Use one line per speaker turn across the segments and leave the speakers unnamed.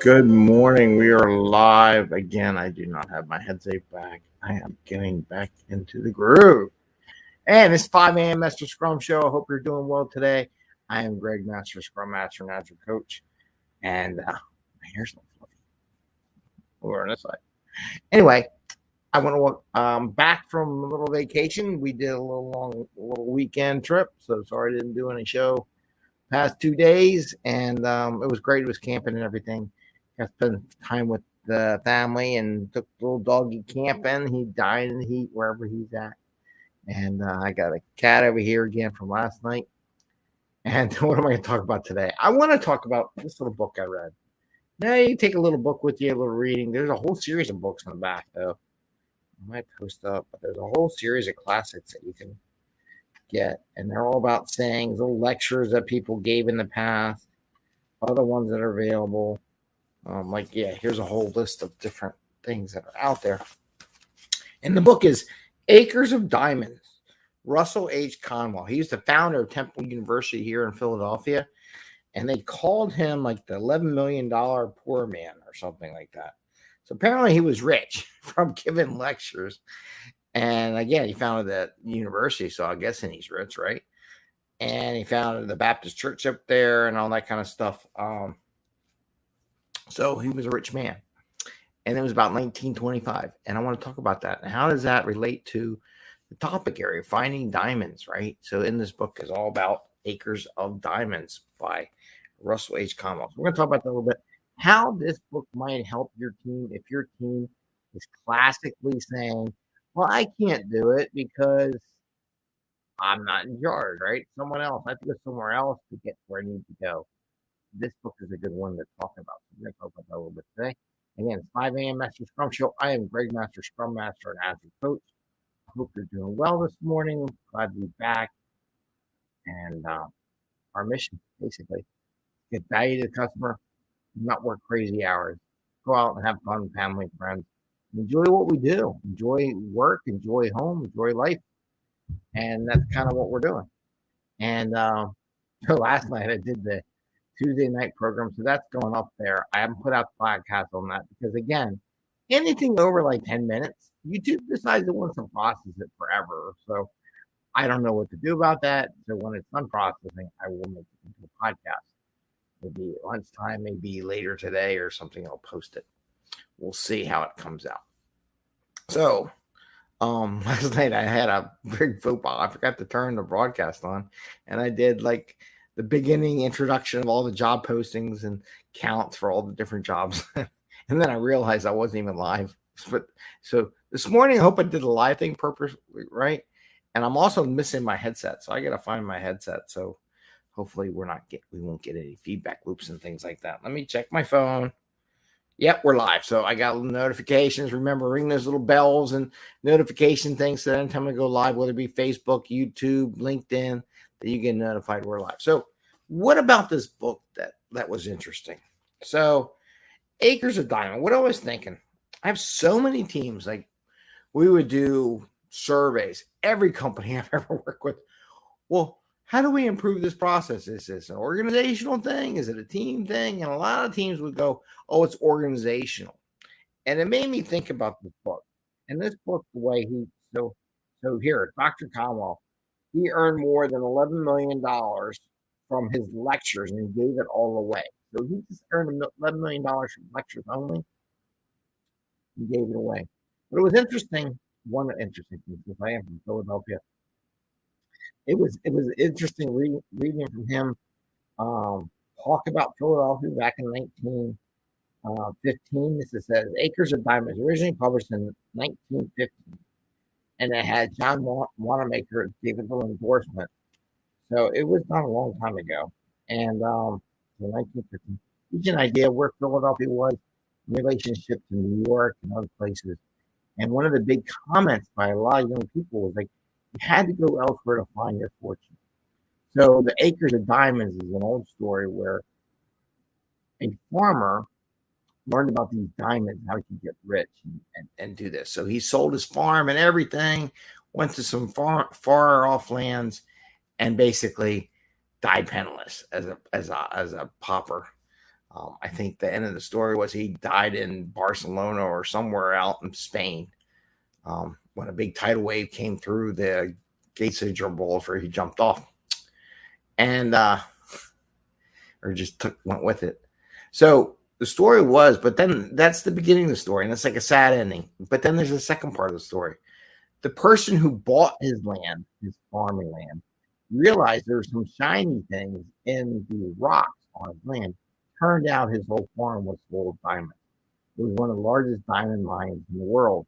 Good morning. We are live again. I do not have my headset back. I am getting back into the groove. And it's 5 a.m. Mester Scrum Show. I hope you're doing well today. I am Greg Mester, Scrum Master and Agile Coach. And my hair's not fluffy. Over on this side. Anyway, I want to walk back from a little vacation. We did a little weekend trip. So sorry I didn't do any show past 2 days. And it was great. It was camping and everything. I spent time with the family and took the little doggy camping. He died in the heat wherever he's at. And I got a cat over here again from last night. And what am I going to talk about today? I want to talk about this little book I read. Now you take a little book with you, a little reading. There's a whole series of books on the back, though. I might post up, but there's a whole series of classics that you can get. And they're all about sayings, little lectures that people gave in the past, other ones that are available. Here's a whole list of different things that are out there. And the book is Acres of Diamonds, Russell Conwell. He's the founder of Temple University here in Philadelphia. And they called him like the $11 million poor man or something like that. So apparently he was rich from giving lectures. And again, he founded that university, so I'm guessing he's rich, right? And he founded the Baptist church up there and all that kind of stuff. So he was a rich man. And it was about 1925. And I want to talk about that. And how does that relate to the topic area, finding diamonds, right? So in this book is all about Acres of Diamonds by Russell Conwell. So we're going to talk about that a little bit. How this book might help your team if your team is classically saying, well, I can't do it because I'm not in charge, right? Someone else. I have to go somewhere else to get where I need to go. This book is a good one to talk about. So we're going to talk about that a little bit today. Again, it's 5 a.m. Mester Scrum Show. I am Greg Mester, Scrum Master and Agile Coach. I hope you're doing well this morning. Glad to be back. And our mission, basically, get value to the customer, not work crazy hours. Go out and have fun with family and friends. Enjoy what we do. Enjoy work, enjoy home, enjoy life. And that's kind of what we're doing. And so last night I did the Tuesday night program. So that's going up there. I haven't put out the podcast on that because, again, anything over like 10 minutes, YouTube decides it wants to process it forever. So I don't know what to do about that. So when it's done processing, I will make it into a podcast. Maybe lunchtime, maybe later today or something. I'll post it. We'll see how it comes out. So last night I had a big football. I forgot to turn the broadcast on, and I did like the beginning introduction of all the job postings and counts for all the different jobs. And then I realized I wasn't even live. But so this morning, I hope I did the live thing purposely, right? And I'm also missing my headset. So I got to find my headset. So hopefully we won't get any feedback loops and things like that. Let me check my phone. Yep, we're live. So I got notifications. Remember, ring those little bells and notification things so that anytime I go live, whether it be Facebook, YouTube, LinkedIn, that you get notified we're live. So what about this book that was interesting? So Acres of Diamond. What I was thinking, I have so many teams. Like we would do surveys. Every company I've ever worked with. Well, how do we improve this process? Is this an organizational thing? Is it a team thing? And a lot of teams would go, oh, it's organizational. And it made me think about this book. And this book, the way so here, Dr. Conwell, he earned more than $11 million from his lectures, and he gave it all away. So he just earned $11 million from lectures only. He gave it away. But it was interesting. One interesting thing, because I am from Philadelphia. It was interesting reading from him talk about Philadelphia back in 1915. This says Acres of Diamonds, originally published in 1915, and it had John Wanamaker's digital endorsement. So it was done a long time ago, and in 1915, gives you an idea where Philadelphia was in relationship to New York and other places. And one of the big comments by a lot of young people was like, you had to go elsewhere to find your fortune. So the Acres of Diamonds is an old story where a farmer learned about these diamonds, how he could get rich and do this. So he sold his farm and everything, went to some far off lands, and basically died penniless as a pauper. I think the end of the story was he died in Barcelona or somewhere out in Spain when a big tidal wave came through the gates of Gibraltar. He jumped off and or just went with it. So the story was, but then that's the beginning of the story, and it's like a sad ending. But then there's a second part of the story. The person who bought his land, his farming land, realized there were some shiny things in the rocks on his land. Turned out his whole farm was full of diamonds. It was one of the largest diamond mines in the world.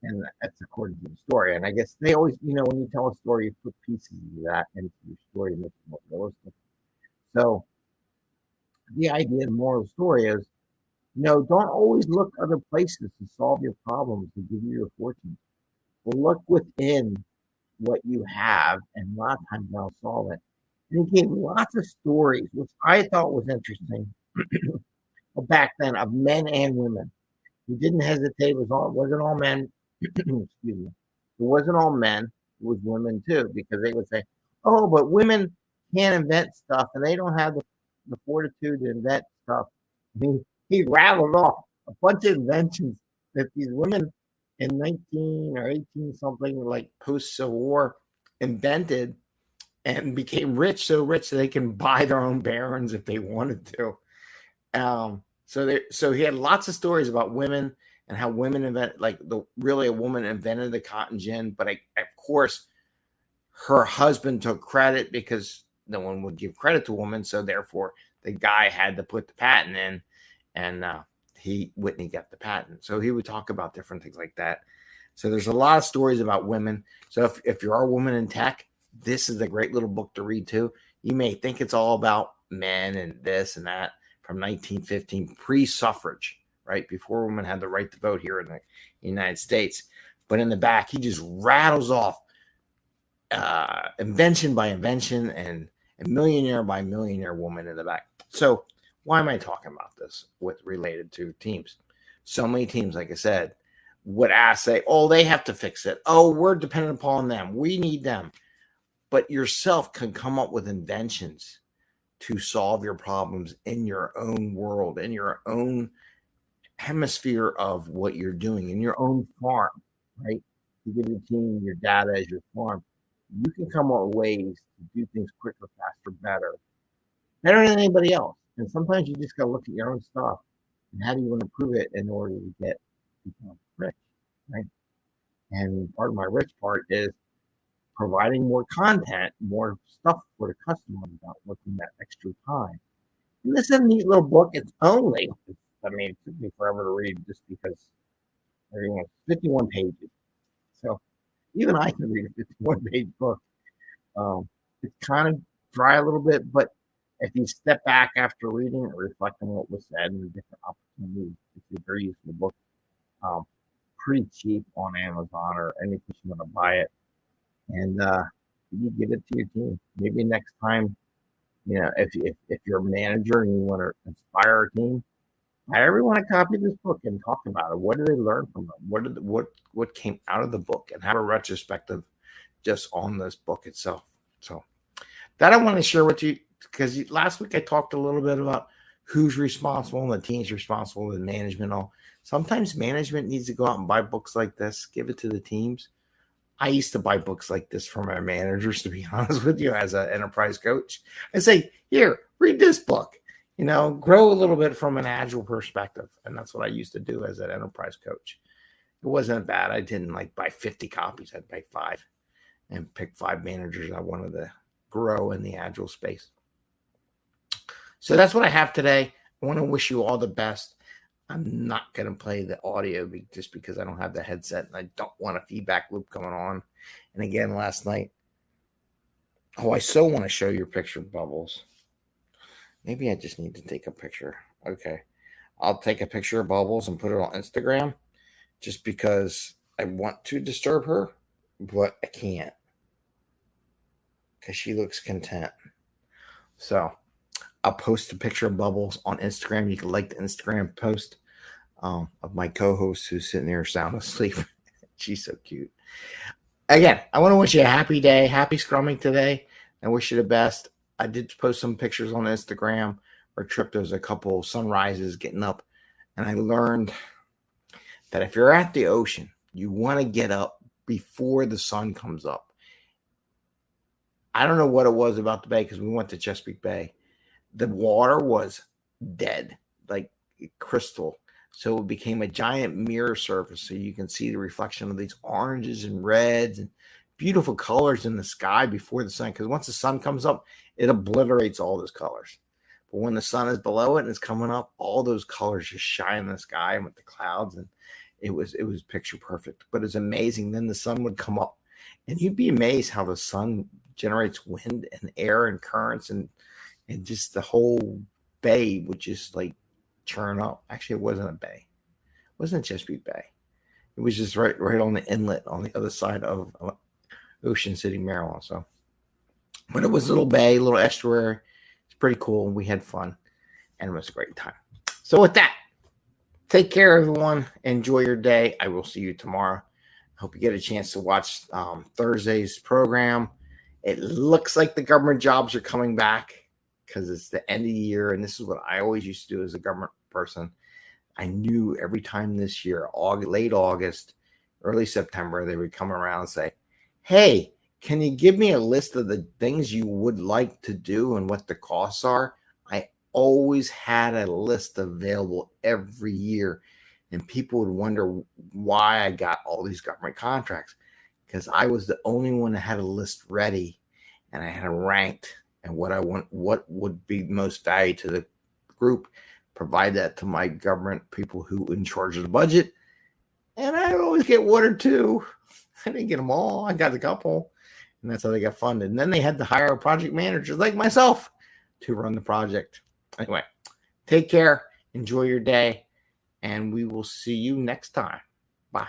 And that's according to the story. And I guess they always, when you tell a story, you put pieces of that into your story to make it more realistic. So the idea, the moral of the story is, don't always look other places to solve your problems, to give you your fortune. Well, look within what you have, and a lot of times they'll solve it. And he gave lots of stories, which I thought was interesting back then, of men and women. He didn't hesitate. It wasn't all men. Excuse me. It wasn't all men. It was women too, because they would say, "Oh, but women can't invent stuff, and they don't have the fortitude to invent stuff." He rattled off a bunch of inventions that these women in 19 or 18 something, like post Civil War, invented and became so rich that they can buy their own barons if they wanted to. So he had lots of stories about women and how women a woman invented the cotton gin. But of course, her husband took credit because no one would give credit to a woman. So therefore, the guy had to put the patent in, and Whitney got the patent. So he would talk about different things like that. So there's a lot of stories about women. So if you're a woman in tech, this is a great little book to read too. You may think it's all about men and this and that from 1915, pre-suffrage, right? Before women had the right to vote here in the United States. But in the back, he just rattles off invention by invention and millionaire by millionaire woman in the back. So why am I talking about this related to teams? So many teams, like I said, would say, "Oh, they have to fix it. Oh, we're dependent upon them. We need them." But yourself can come up with inventions to solve your problems in your own world, in your own hemisphere of what you're doing, in your own farm, right? You give your team your data as your farm. You can come up with ways to do things quicker, faster, better than anybody else. And sometimes you just got to look at your own stuff and how do you want to improve it in order to become rich, right? And part of my rich part is providing more content, more stuff for the customer without looking at extra time. And this is a neat little book. It took me forever to read just because everyone's 51 pages. So even I can read a 51-page book. It's kind of dry a little bit, but if you step back after reading it, reflect on what was said and the different opportunities, it's a very useful book. Pretty cheap on Amazon or any place you want to buy it. And you give it to your team. Maybe next time, if you're a manager and you want to inspire a team, have everyone a copy of this book and talk about it. What did they learn from it? What came out of the book, and have a retrospective just on this book itself. So that I want to share with you, because last week I talked a little bit about who's responsible and the team's responsible and management. Sometimes management needs to go out and buy books like this, give it to the teams. I used to buy books like this for my managers, to be honest with you, as an enterprise coach. I say, here, read this book, grow a little bit from an Agile perspective. And that's what I used to do as an enterprise coach. It wasn't bad. I didn't buy 50 copies. I'd buy 5 and pick 5 managers I wanted to grow in the Agile space. So that's what I have today. I want to wish you all the best. I'm not going to play the audio just because I don't have the headset and I don't want a feedback loop going on. And again, last night, I so want to show your picture, Bubbles. Maybe I just need to take a picture. Okay. I'll take a picture of Bubbles and put it on Instagram just because I want to disturb her, but I can't because she looks content. So I'll post a picture of Bubbles on Instagram. You can like the Instagram post of my co-host who's sitting there sound asleep. She's so cute. Again, I want to wish you a happy day. Happy Scrumming today. I wish you the best. I did post some pictures on Instagram our trip, there was a couple sunrises getting up, and I learned that if you're at the ocean, you want to get up before the sun comes up. I don't know what it was about the bay, because we went to Chesapeake Bay. The water was dead, like crystal. So it became a giant mirror surface, so you can see the reflection of these oranges and reds and beautiful colors in the sky before the sun. Because once the sun comes up, it obliterates all those colors. But when the sun is below it and it's coming up, all those colors just shine in the sky with the clouds, and it was picture perfect. But it's amazing. Then the sun would come up, and you'd be amazed how the sun generates wind and air and currents, and just the whole bay would just like churn up. Actually, it wasn't a bay. It wasn't Chesapeake Bay. It was just right on the inlet on the other side of Ocean City, Maryland. So, but it was a little bay, a little estuary. It's pretty cool. We had fun, and it was a great time. So with that, take care, everyone. Enjoy your day. I will see you tomorrow. Hope you get a chance to watch Thursday's program. It looks like the government jobs are coming back, because it's the end of the year, and this is what I always used to do as a government person. I knew every time this year, late August, early September, they would come around and say, hey, can you give me a list of the things you would like to do and what the costs are? I always had a list available every year, and people would wonder why I got all these government contracts, because I was the only one that had a list ready, and I had it ranked. And what would be most value to the group, provide that to my government people who in charge of the budget. And I always get one or two. I didn't get them all. I got a couple. And that's how they got funded. And then they had to hire a project manager like myself to run the project. Anyway, take care. Enjoy your day. And we will see you next time. Bye.